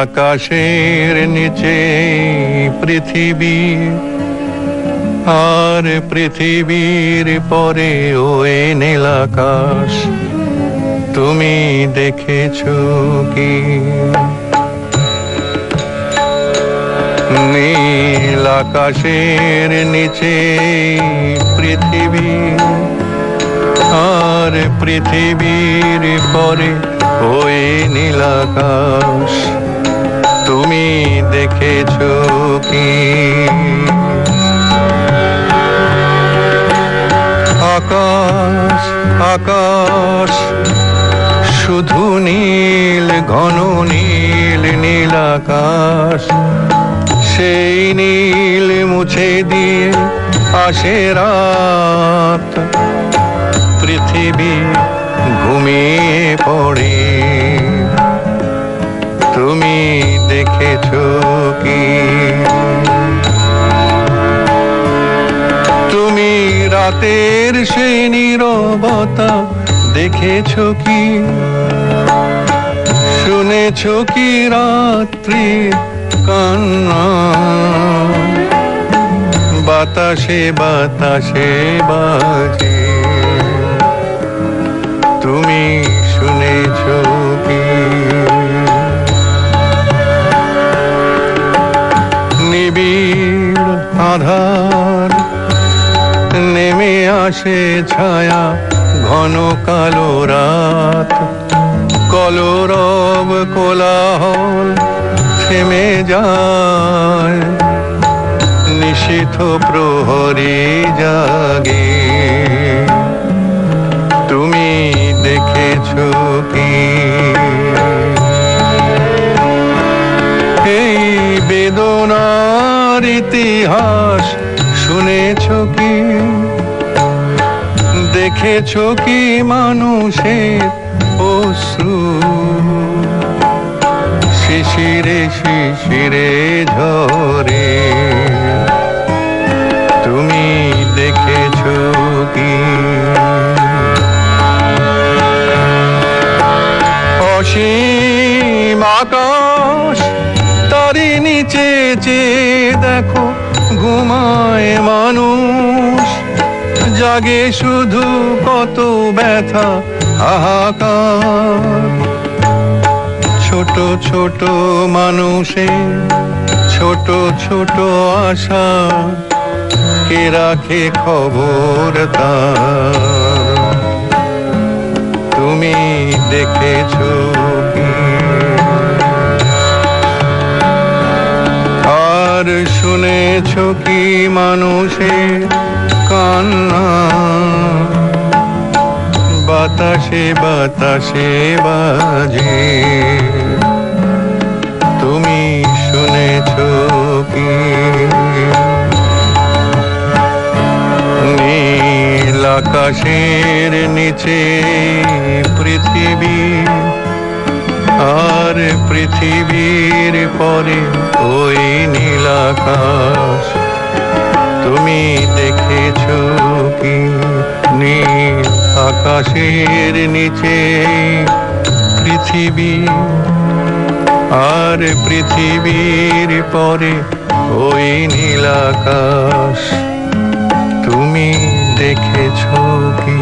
আকাশের নিচে পৃথিবী, আর পৃথিবীর পরে ওই নীল আকাশ। তুমি দেখেছো কি? নীল আকাশের নিচে পৃথিবী, আর পৃথিবীর পরে ওই নীল আকাশ। তুমি দেখেছো কি? আকাশ আকাশ শুধু নীল, ঘন নীল নীল আকাশ। সেই নীল মুছে দিয়ে আসে রাত, পৃথিবী ঘুমিয়ে পড়ে। তুমি দেখেছো কি? তুমি রাতের সেই নীরবতা দেখেছো কি? শুনেছো কি রাত্রির কান্না? বাতাসে বাতাসে বাজে, তুমি শুনেছো কি? নিবিড় আধার নেমে আসে ছায়া, ঘন কালো রাত। কলরব কোলাহল থেমে যায়, নিশীথ প্রহরী জাগে। তুমি দেখেছো কি? এই বেদনার ইতিহাস শুনেছো কি? দেখেছো কি মানুষের অশ্রু শিশিরে শিশিরে ঝরে? তুমি দেখেছো কি? অসীম আকাশ, তারই নিচে চেয়ে দেখো ঘুমায় মানুষ। জাগে শুধু কত ব্যথা হাহাকার। ছোট ছোট মানুষের ছোট ছোট আশা, কে রাখে খবর তার? তুমি দেখেছো কি? আর শুনেছো কি মানুষের কান্না? বাতাসে বাতাসে বাজে, তুমি শুনেছো কি? নীল আকাশের নিচে পৃথিবী, আর পৃথিবীর পরে ওই নীল আকাশ। তুমি দেখেছো কি? নীল আকাশের নিচে পৃথিবী, আর পৃথিবীর পরে ওই নীল আকাশ। তুমি দেখেছো কি?